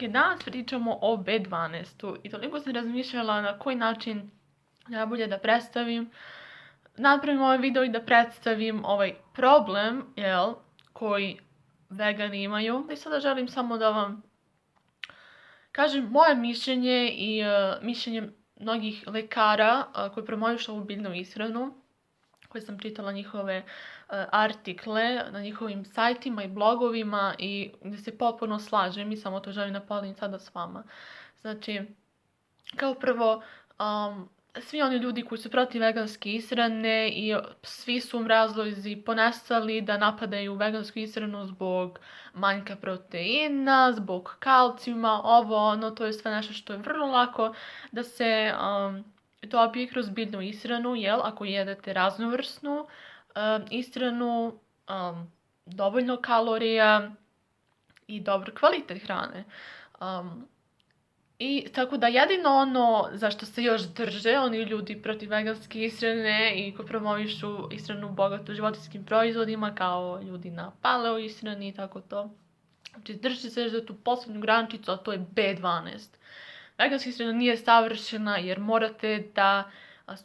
Danas pričamo o B12 i toliko sam razmišljala na koji način najbolje da predstavim. Napravim ovaj video i da predstavim ovaj problem, koji vegani imaju. I sada želim samo da vam kažem moje mišljenje i mišljenje mnogih lekara koji promovišu ovu biljnu ishranu, koje sam čitala njihove artikle na njihovim sajtima i blogovima i gdje se potpuno slažem i samo to želim da podelim sada s vama. Znači, kao prvo, svi oni ljudi koji su protiv veganske ishrane i svi su razlozi ponestali da napadaju vegansku ishranu zbog manjka proteina, zbog kalcijuma, to je sve nešto što je vrlo lako da se dobije kroz biljnu ishranu, ako jedete raznovrsnu ishranu, dovoljno kalorija i dobar kvalitet hrane. I tako da jedino ono za što se još drže oni ljudi protiv veganske ishrane i koji promovišu ishranu bogatu životinjskim proizvodima kao ljudi na paleo ishrani i tako to. Znači drži se za tu poslednju grančicu, a to je B12. Veganska ishrana nije savršena jer morate da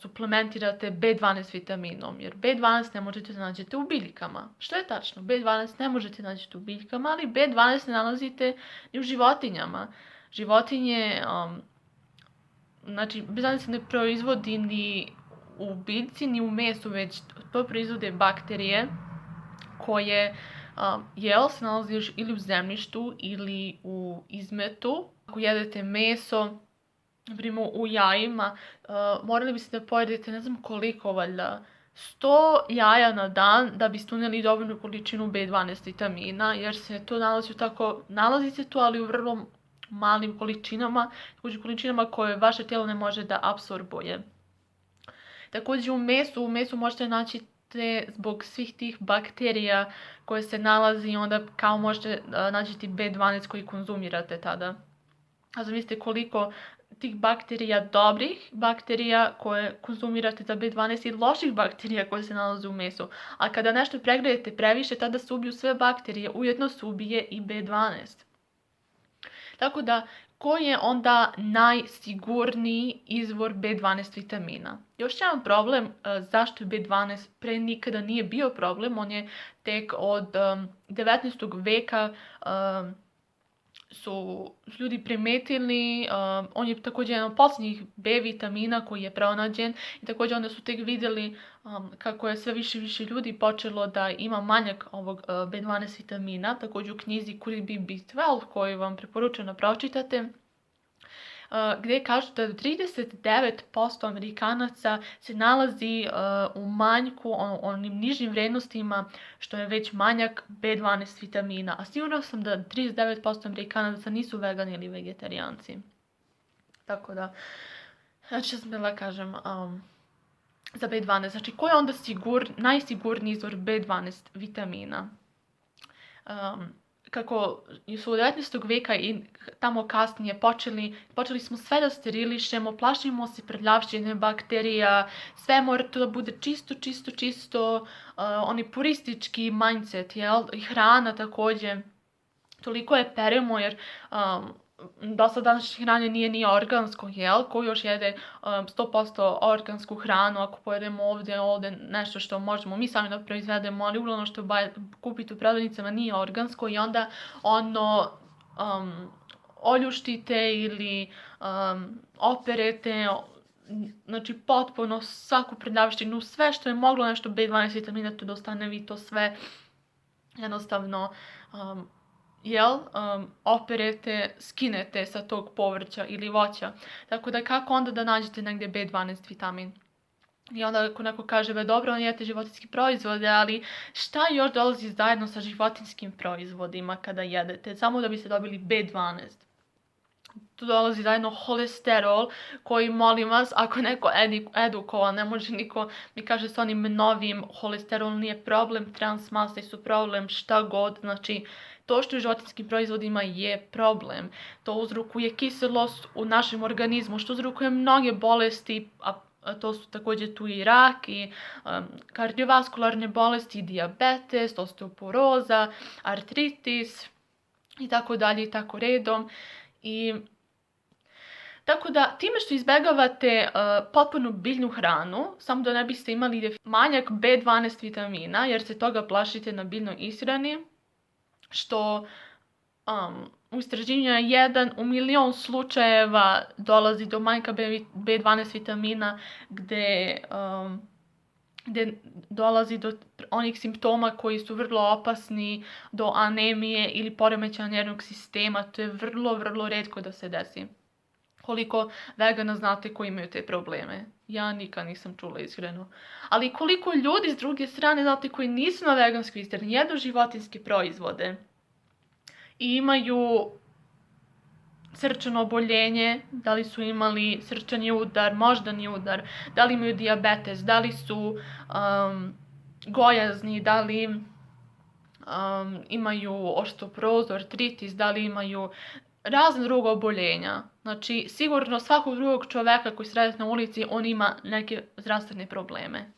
suplementirate B12 vitaminom, jer B12 ne možete da nađete u biljkama. Što je tačno? B12 ne možete da nađete u biljkama, ali B12 ne nalazite ni u životinjama. Životinje, znači B12 se ne proizvodi ni u biljci, ni u mesu, već to proizvode bakterije koje se nalazi još ili u zemljištu ili u izmetu. Ako jedete meso, naprimjer u jajima, morali biste da pojedete ne znam koliko, valjda 100 jaja na dan da biste unijeli dovoljnu količinu B12 vitamina, jer se to nalazi se tu, ali u vrlo malim količinama, koje vaše tijelo ne može da apsorbuje. Također u mesu možete naći zbog svih tih bakterija koje se nalazi, onda kao možete naći B12 koji konzumirate tada. A zamislite koliko tih bakterija, dobrih bakterija koje konzumirate za B12 i loših bakterija koje se nalaze u mesu. A kada nešto pregrejete previše, tada se ubiju sve bakterije, ujedno se ubije i B12. Tako da, koji je onda najsigurniji izvor B12 vitamina? Još jedan problem zašto je B12 pre nikada nije bio problem, on je tek od 19. veka su ljudi primetili, on je također jedan od posljednjih B vitamina koji je pronađen i također onda su tek vidjeli kako je sve više i više ljudi počelo da ima manjak ovog B12 vitamina, također u knjizi Could it be B12 koju vam preporučujem da pročitate, gdje kažu da 39% Amerikanaca se nalazi u manjku, onim nižim vrednostima što je već manjak B12 vitamina. A sigurno sam da 39% Amerikanaca nisu vegani ili vegetarijanci. Tako da, znači što sam htjela kažem za B12. Znači koji je onda najsigurniji izvor B12 vitamina? Kako su od 19. veka i tamo kasnije počeli smo sve da sterilišemo, plašimo se prljavštine bakterija, sve mora to da bude čisto, oni puristički mindset, i hrana također. Toliko je peremo jer dosta današnje hrane nije ni organsko, ko još jede 100% organsku hranu, ako pojedemo ovdje nešto što možemo mi sami da proizvedemo, ali uglavnom što kupite u prodavnicama nije organsko i onda oljuštite ili operete, znači potpuno svaku prljavštinu, sve što je moglo nešto B12 vitamina tu da ostane, vi to sve jednostavno operete, skinete sa tog povrća ili voća. Tako da kako onda da nađete negdje B12 vitamin? I onda ako neko kaže, dobro, on jete životinjski proizvode, ali šta još dolazi zajedno sa životinjskim proizvodima kada jedete? Samo da biste dobili B12. Tu dolazi zajedno holesterol koji, molim vas, ako neko edukovan, ne može niko mi kaže sa onim novim holesterol nije problem, transmase su problem, šta god, znači to što u životinjskim proizvodima je problem. To uzrokuje kiselost u našem organizmu, što uzrokuje mnoge bolesti, a to su također tu i rak, i kardiovaskularne bolesti, dijabetes, osteoporoza, artritis i tako dalje i tako redom. I tako da, time što izbjegavate potpuno biljnu hranu, samo da ne biste imali manjak B12 vitamina, jer se toga plašite na biljnoj ishrani, što u istraživanju je 1 u milion slučajeva dolazi do manjka B12 vitamina, gdje dolazi do onih simptoma koji su vrlo opasni, do anemije ili poremećaja nervnog sistema. To je vrlo, vrlo retko da se desi. Koliko vegana znate koji imaju te probleme? Ja nikad nisam čula, iskreno. Ali koliko ljudi s druge strane znate koji nisu na veganskoj ishrani, jedu životinjske proizvode i imaju srčano oboljenje, da li su imali srčani udar, moždani udar, da li imaju dijabetes, da li su gojazni, da li imaju osteoporozu, artritis, da li imaju razne druga oboljenja. Znači, sigurno svakog drugog čoveka koji sretne na ulici, on ima neke zdravstvene probleme.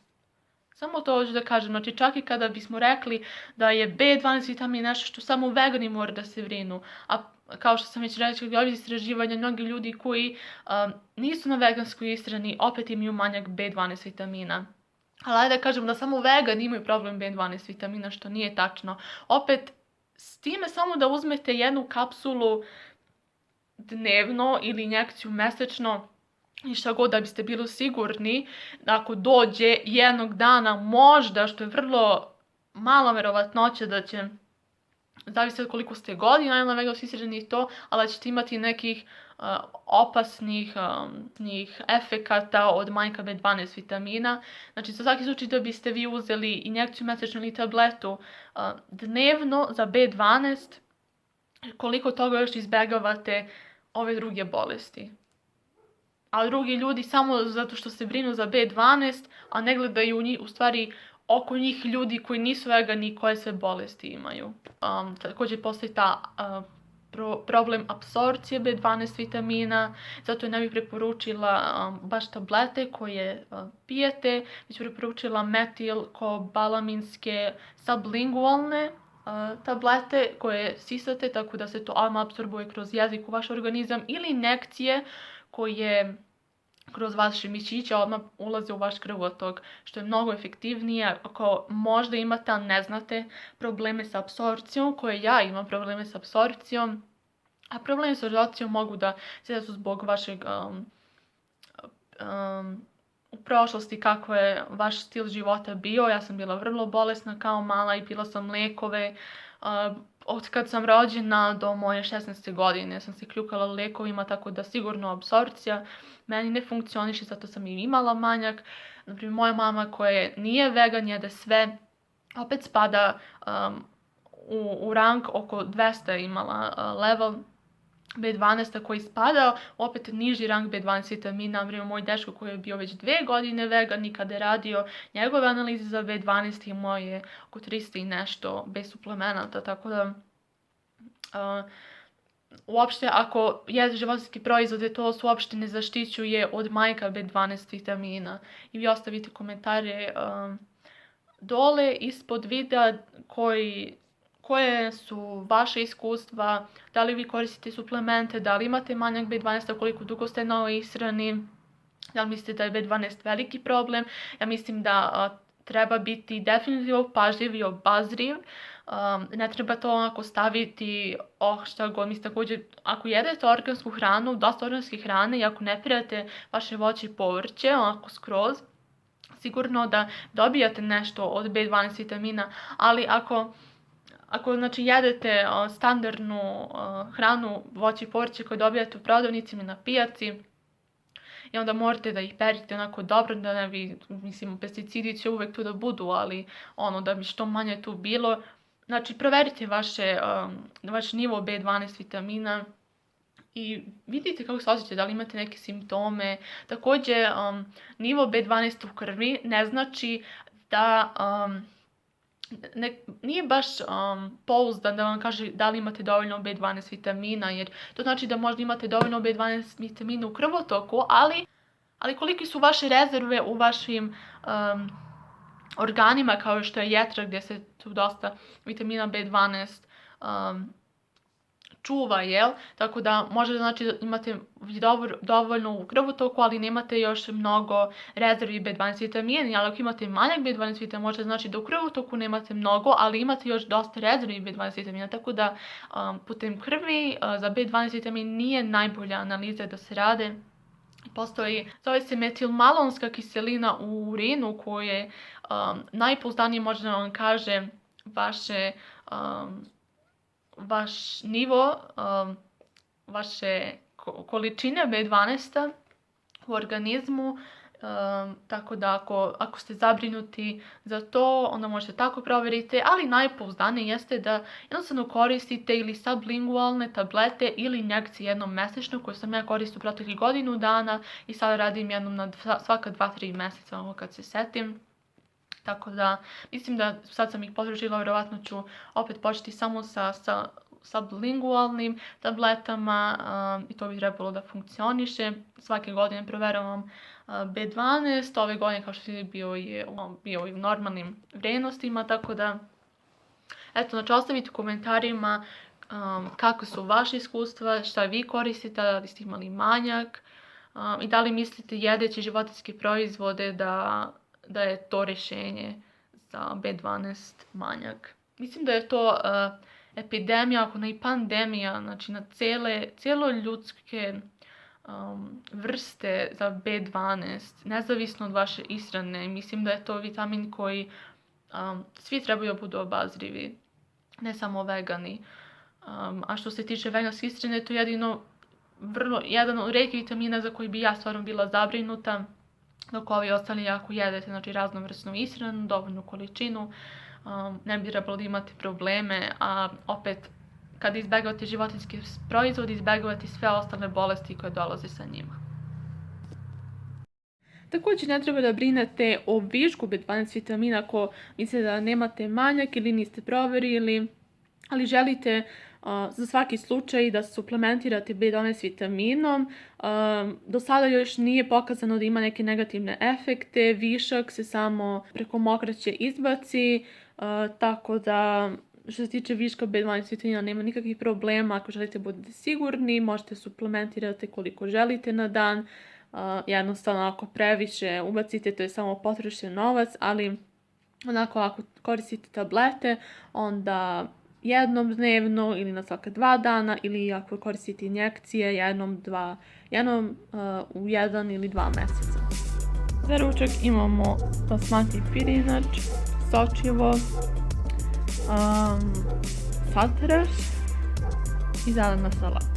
Samo to hoću da kažem, znači čak i kada bismo rekli da je B12 vitamin nešto što samo vegani mora da se brinu, a kao što sam već rekla, ovdje istraživanja, mnogi ljudi koji nisu na veganskoj ishrani, opet imaju manjak B12 vitamina. Ali ajde da kažem da samo vegani imaju problem B12 vitamina, što nije tačno. Opet, s time samo da uzmete jednu kapsulu dnevno ili injekciju mesečno, i šta god, da biste bili sigurni da ako dođe jednog dana možda, što je vrlo mala verovatnoća da će, zavisi od koliko ste godina na veganskoj ishrani i to, ali ćete imati nekih opasnih efekata od manjka B12 vitamina. Znači, za svaki slučaj da biste vi uzeli injekciju mesečno ili tabletu dnevno za B12, koliko toga još izbjegavate ove druge bolesti. A drugi ljudi samo zato što se brinu za B12, a ne gledaju u stvari oko njih ljudi koji nisu vegani koje sve bolesti imaju. Također postoji ta problem apsorpcije B12 vitamina, zato ne bih preporučila baš tablete koje pijete, već preporučila metilkobalaminske sublingualne tablete koje sisate, tako da se to odmah apsorbuje kroz jezik u vaš organizam, ili injekcije koje kroz vaše mišiće odmah ulaze u vaš krvotok, što je mnogo efektivnije. Ako možda imate, ne znate, probleme sa apsorpcijom, koje ja imam probleme sa apsorpcijom, a problemi sa apsorpcijom mogu da se su zbog vašeg u prošlosti kako je vaš stil života bio. Ja sam bila vrlo bolesna kao mala i pila sam lekove. Od kad sam rođena do moje 16. godine sam se kljukala lekovima, tako da sigurno apsorpcija meni ne funkcioniše, zato sam i imala manjak. Naprimjer, moja mama koja nije vegan, jede sve, opet spada u rang oko 200 imala level B12 koji spada, opet niži rang B12 vitamina. Naprimjer, moj dečko koji je bio već 2 godine vegan i kada je radio njegove analize za B12 imao je oko 300 i nešto bez suplemenata, tako da uopšte ako jede životinjske proizvode, to se uopšte ne zaštićuje od manjka B12 vitamina. I vi ostavite komentare dole ispod videa koje su vaše iskustva, da li vi koristite suplemente, da li imate manjak B12, koliko dugo ste na ovoj ishrani, da li mislite da je B12 veliki problem. Ja mislim da treba biti definitivno pažljiv i obazriv. Ne treba to onako staviti, šta god. Mislim, također, ako jedete organsku hranu, dosta organske hrane, i ako ne pirate vaše voće i povrće, onako skroz, sigurno da dobijate nešto od B12 vitamina, ali ako znači, jedete standardnu hranu, voće i povrće koje dobijate u prodavnicima na pijaci, i onda morate da ih perite onako dobro, da ne bi, mislim, pesticidi će uvek tu da budu, ali da bi što manje tu bilo. Znači, proverite vaš nivo B12 vitamina i vidite kako se osjećate, da li imate neke simptome. Također, nivo B12 u krvi ne znači da nije baš pouzdan da vam kaže da li imate dovoljno B12 vitamina, jer to znači da možda imate dovoljno B12 vitamina u krvotoku, ali koliki su vaše rezerve u vašim organima, kao što je jetra, gdje se tu dosta vitamina B12 čuva, jel? Tako da može znači da imate dovoljno u krvotoku, ali nemate još mnogo rezervi B12 vitamina, ali ako imate manjak B12 vitamina, može znači da u krvotoku nemate mnogo, ali imate još dosta rezervi B12 vitamina, tako da putem krvi za B12 vitamin nije najbolja analiza da se rade. Postoji, zove se metilmalonska kiselina u urinu koja je najpouzdanije može da vam kaže vaš nivo, vaše količine B12 u organizmu, tako da ako ste zabrinuti za to, onda možete tako provjeriti, ali najpouzdanije jeste da jednostavno koristite ili sublingualne tablete ili injekcije jednom mesečno, koje sam ja koristila u proteklih godinu dana i sada radim jednom na svaka 2-3 mjeseca, ovo kad se setim. Tako da, mislim da sad sam ih potrošila, vjerovatno ću opet početi samo sa sublingualnim tabletama i to bi trebalo da funkcioniše. Svake godine proveravam B12, ove godine kao što se bio i u normalnim vrijednostima, tako da eto, znači ostavite u komentarima kako su vaše iskustva, šta vi koristite, da li ste imali manjak i da li mislite jedeći životinjske proizvode da je to rješenje za B12 manjak. Mislim da je to epidemija, ako ne i pandemija, znači na cijelo ljudske vrste za B12, nezavisno od vaše ishrane. Mislim da je to vitamin koji svi trebaju da budu obazrivi, ne samo vegani. A što se tiče veganske ishrane, to je jedan od retkih vitamina za koji bi ja stvarno bila zabrinuta, dok ovi ostali ako jedete, znači raznovrsnu ishranu, dovoljnu količinu, ne bi trebalo da imate probleme, a opet kada izbegavate životinjske proizvode, izbegavate sve ostale bolesti koje dolaze sa njima. Također ne treba da brinete o višku B12 vitamina ako mislite da nemate manjak ili niste provjerili, ali želite za svaki slučaj da suplementirate B12 vitaminom. Do sada još nije pokazano da ima neke negativne efekte, višak se samo preko mokraće izbaci, tako da što se tiče viška B12 vitamina nema nikakvih problema. Ako želite budete sigurni, možete suplementirati koliko želite na dan. Jednostavno ako previše ubacite, to je samo potrošen novac, ali onako ako koristite tablete, onda jednom dnevno ili na svaka 2 dana, ili ako koristite injekcije jednom u 1 ili 2 mjeseca. Za ručak imamo basmati pirinač, sočivo, satraš i zelena salata.